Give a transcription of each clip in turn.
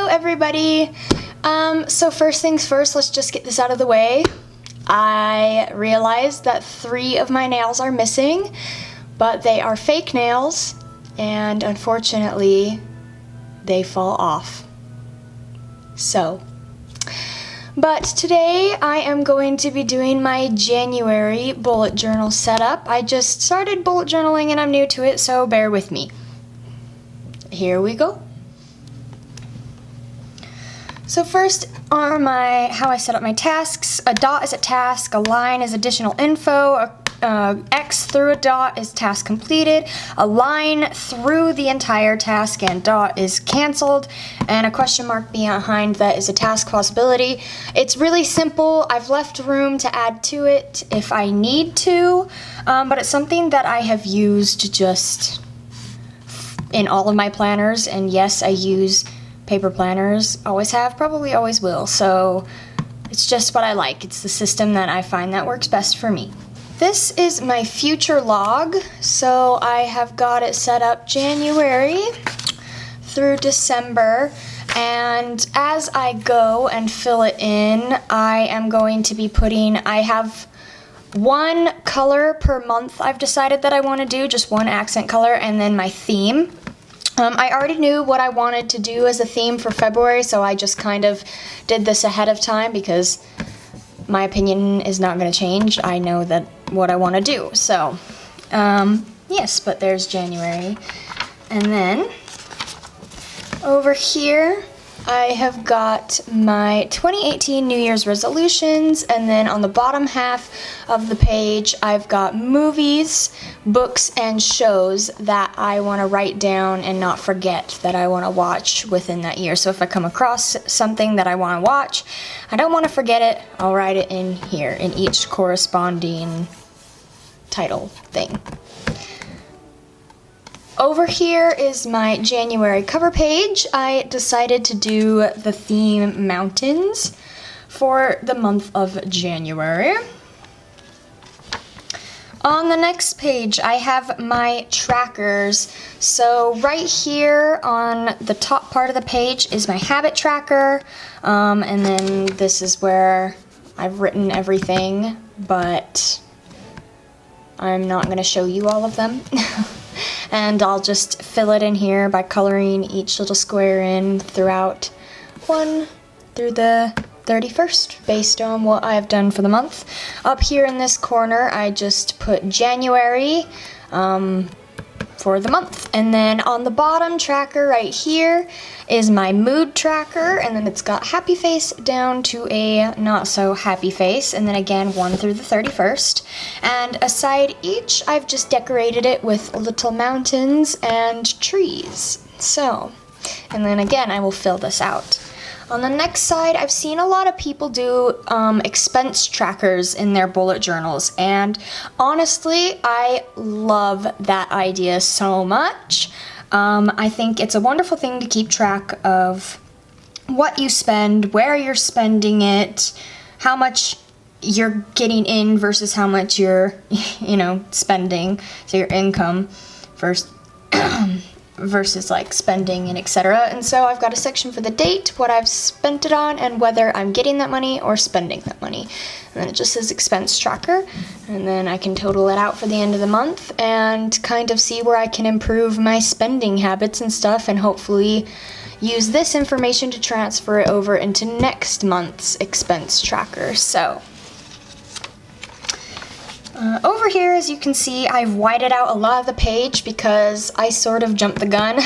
everybody. So first things first, let's just get this out of the way. I realized that 3 of my nails are missing, but they are fake nails, and unfortunately, they fall off. But today I am going to be doing my January bullet journal setup. I just started bullet journaling and I'm new to it, so bear with me. Here we go. So first are how I set up my tasks. A dot is a task, a line is additional info, a X through a dot is task completed, a line through the entire task and dot is canceled, and a question mark behind that is a task possibility. It's really simple. I've left room to add to it if I need to, but it's something that I have used just in all of my planners, and yes, I use paper planners, always have, probably always will, so it's just what I like. It's the system that I find that works best for me. This is my future log, so I have got it set up January through December, and as I go and fill it in, I am going to be I have 1 color per month I've decided that I want to do, just 1 accent color, and then my theme. I already knew what I wanted to do as a theme for February, so I just kind of did this ahead of time because my opinion is not going to change. I know what I want to do. So, yes, but there's January. And then over here, I have got my 2018 New Year's resolutions, and then on the bottom half of the page, I've got movies, books, and shows that I want to write down and not forget that I want to watch within that year. So if I come across something that I want to watch, I don't want to forget it, I'll write it in here, in each corresponding title thing. Over here is my January cover page. I decided to do the theme mountains for the month of January. On the next page, I have my trackers. So right here on the top part of the page is my habit tracker, and then this is where I've written everything, but I'm not going to show you all of them. And I'll just fill it in here by coloring each little square in throughout 1 through the 31st based on what I've done for the month. Up here in this corner, I just put January for the month. And then on the bottom tracker right here is my mood tracker, and then it's got happy face down to a not so happy face, and then again 1 through the 31st. And aside each, I've just decorated it with little mountains and trees. So, and then again, I will fill this out. On the next side, I've seen a lot of people do expense trackers in their bullet journals, and honestly, I love that idea so much. I think it's a wonderful thing to keep track of what you spend, where you're spending it, how much you're getting in versus how much you're, spending, so your income versus like spending and etc. And so I've got a section for the date, what I've spent it on, and whether I'm getting that money or spending that money. And then it just says expense tracker, and then I can total it out for the end of the month and kind of see where I can improve my spending habits and stuff, and hopefully use this information to transfer it over into next month's expense tracker. So over here, as you can see, I've whited out a lot of the page because I sort of jumped the gun.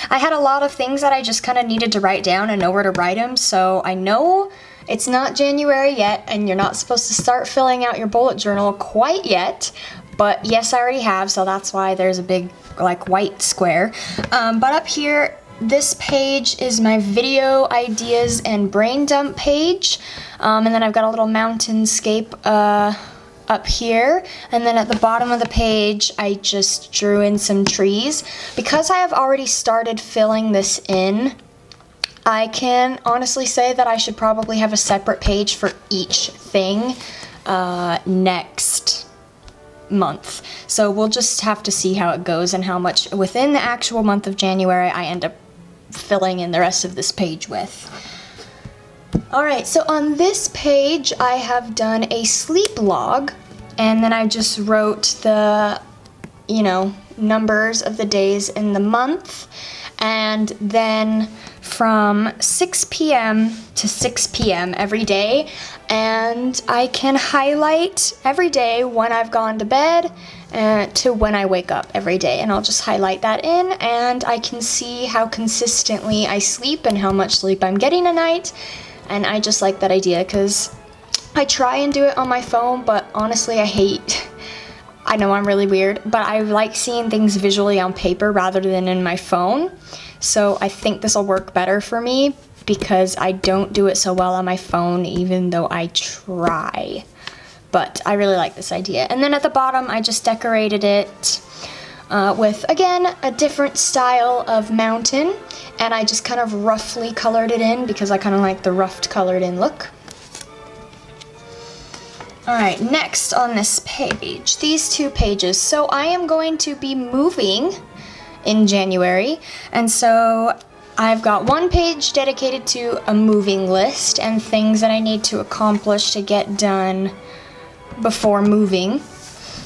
I had a lot of things that I just kind of needed to write down and know where to write them, so I know it's not January yet, and you're not supposed to start filling out your bullet journal quite yet, but yes, I already have, so that's why there's a big, like, white square. But up here, this page is my video ideas and brain dump page, and then I've got a little mountainscape up here, and then at the bottom of the page I just drew in some trees. Because I have already started filling this in, I can honestly say that I should probably have a separate page for each thing next month. So we'll just have to see how it goes and how much within the actual month of January I end up filling in the rest of this page with. Alright, so on this page I have done a sleep log, and then I just wrote the, you know, numbers of the days in the month, and then from 6 p.m. to 6 p.m. every day, and I can highlight every day when I've gone to bed to when I wake up every day, and I'll just highlight that in, and I can see how consistently I sleep and how much sleep I'm getting a night. And I just like that idea because I try and do it on my phone, but honestly I know I'm really weird, but I like seeing things visually on paper rather than in my phone. So I think this will work better for me because I don't do it so well on my phone, even though I try. But I really like this idea. And then at the bottom, I just decorated it with, again, a different style of mountain. And I just kind of roughly colored it in because I kind of like the roughed colored in look. Alright, next on this page, these two pages. So I am going to be moving in January, and so I've got one page dedicated to a moving list and things that I need to accomplish to get done before moving.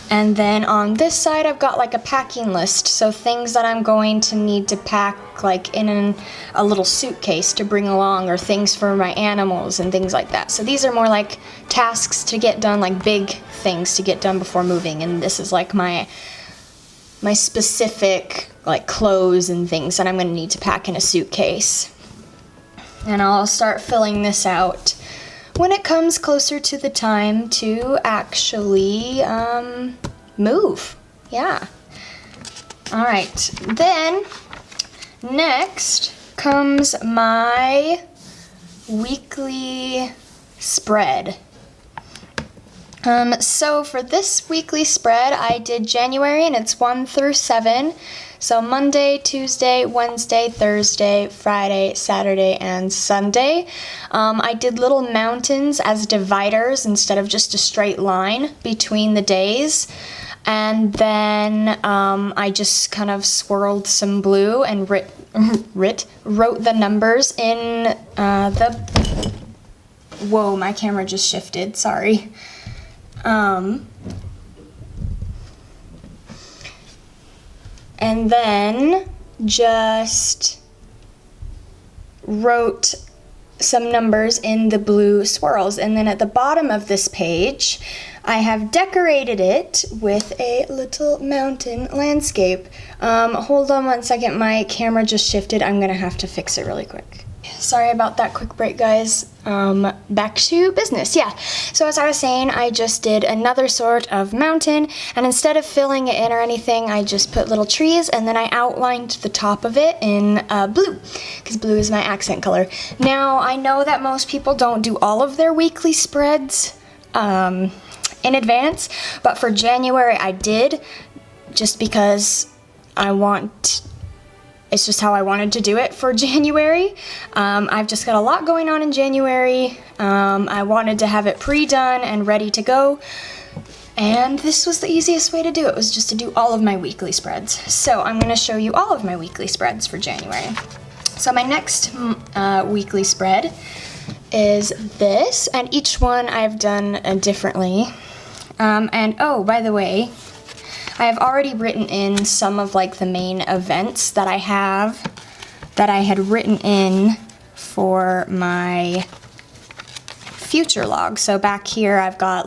And then on this side I've got like a packing list, so things that I'm going to need to pack like in a little suitcase to bring along, or things for my animals and things like that. So these are more like tasks to get done, like big things to get done before moving, and this is like my specific like clothes and things that I'm going to need to pack in a suitcase. And I'll start filling this out when it comes closer to the time to actually move. Yeah. Alright, then next comes my weekly spread. So for this weekly spread, I did January, and it's 1 through 7. So Monday, Tuesday, Wednesday, Thursday, Friday, Saturday, and Sunday. I did little mountains as dividers instead of just a straight line between the days. And then I just kind of swirled some blue and wrote the numbers in the... Whoa, my camera just shifted, sorry. And then just wrote some numbers in the blue swirls. And then at the bottom of this page, I have decorated it with a little mountain landscape. Hold on one second, my camera just shifted. I'm gonna have to fix it really quick. Sorry about that quick break, guys. Back to business. Yeah, so as I was saying, I just did another sort of mountain, and instead of filling it in or anything, I just put little trees, and then I outlined the top of it in blue, because blue is my accent color. Now, I know that most people don't do all of their weekly spreads in advance, but for January I did, just because it's just how I wanted to do it for January. I've just got a lot going on in January. I wanted to have it pre-done and ready to go. And this was the easiest way to do it, was just to do all of my weekly spreads. So I'm going to show you all of my weekly spreads for January. So my next weekly spread is this, and each one I've done differently. And oh, by the way, I have already written in some of like the main events that I had written in for my future log. So back here I've got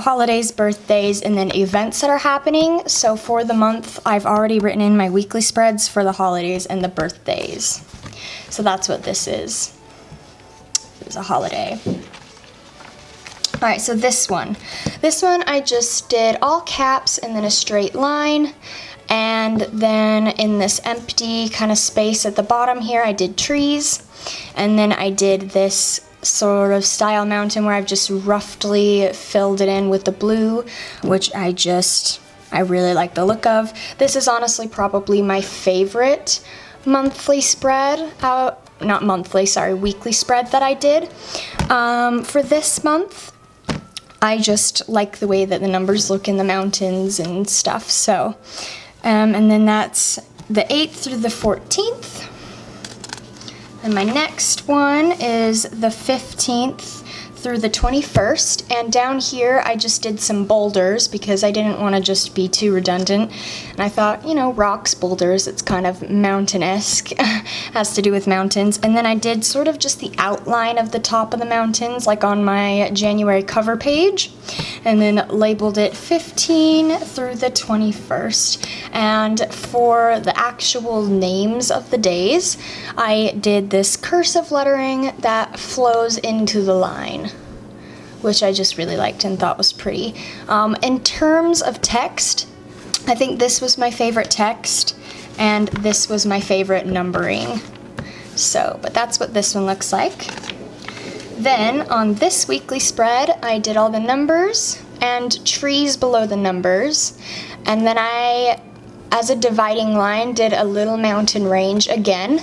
holidays, birthdays, and then events that are happening. So for the month, I've already written in my weekly spreads for the holidays and the birthdays. So that's what this is. It's a holiday. Alright, so this one I just did all caps and then a straight line, and then in this empty kind of space at the bottom here I did trees, and then I did this sort of style mountain where I've just roughly filled it in with the blue, which I really like the look of. This is honestly probably my favorite monthly spread, weekly spread that I did. For this month, I just like the way that the numbers look in the mountains and stuff, so, and then that's the 8th through the 14th, And my next one is the 15th through the 21st, and down here I just did some boulders because I didn't want to just be too redundant, and I thought, you know, rocks, boulders, it's kind of mountain-esque, has to do with mountains. And then I did sort of just the outline of the top of the mountains, like on my January cover page, and then labeled it 15 through the 21st. And for the actual names of the days, I did this cursive lettering that flows into the line, which I just really liked and thought was pretty. In terms of text, I think this was my favorite text, and this was my favorite numbering. So, but that's what this one looks like. Then, on this weekly spread, I did all the numbers and trees below the numbers, and then I, as a dividing line, did a little mountain range again,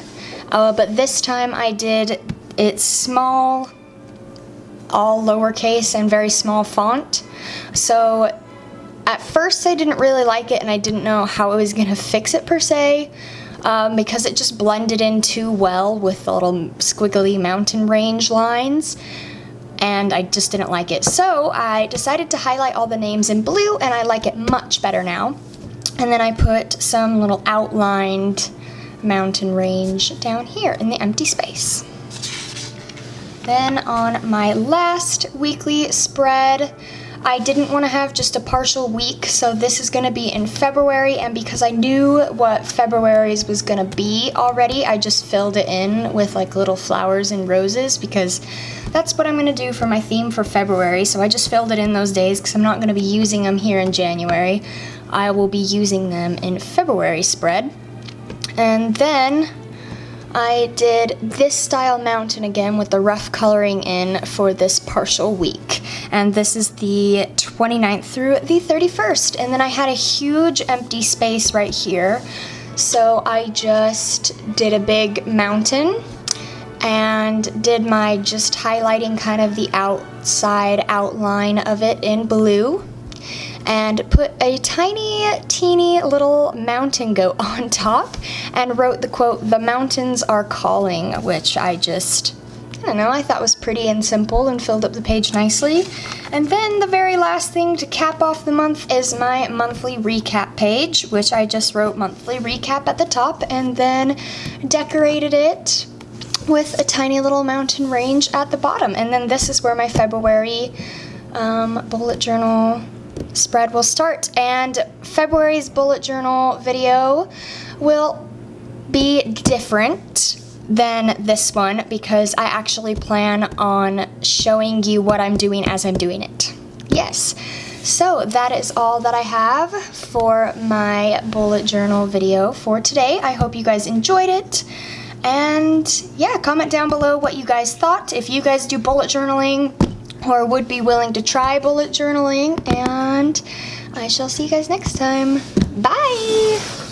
but this time I did it small, all lowercase and very small font. So at first I didn't really like it, and I didn't know how I was gonna fix it per se, because it just blended in too well with the little squiggly mountain range lines, and I just didn't like it. So I decided to highlight all the names in blue, and I like it much better now. And then I put some little outlined mountain range down here in the empty space. Then on my last weekly spread, I didn't want to have just a partial week, so this is going to be in February, and because I knew what February's was going to be already, I just filled it in with like little flowers and roses, because that's what I'm going to do for my theme for February. So I just filled it in those days because I'm not going to be using them here in January. I will be using them in February spread. And then I did this style mountain again with the rough coloring in for this partial week. And this is the 29th through the 31st. And then I had a huge empty space right here. So I just did a big mountain and did my just highlighting kind of the outside outline of it in blue, and put a tiny, teeny little mountain goat on top and wrote the quote, "The mountains are calling," which I don't know, I thought was pretty and simple and filled up the page nicely. And then the very last thing to cap off the month is my monthly recap page, which I just wrote monthly recap at the top and then decorated it with a tiny little mountain range at the bottom. And then this is where my February bullet journal spread will start, and February's bullet journal video will be different than this one because I actually plan on showing you what I'm doing as I'm doing it. Yes, so that is all that I have for my bullet journal video for today. I hope you guys enjoyed it, and yeah, comment down below what you guys thought, if you guys do bullet journaling or would be willing to try bullet journaling, and I shall see you guys next time. Bye!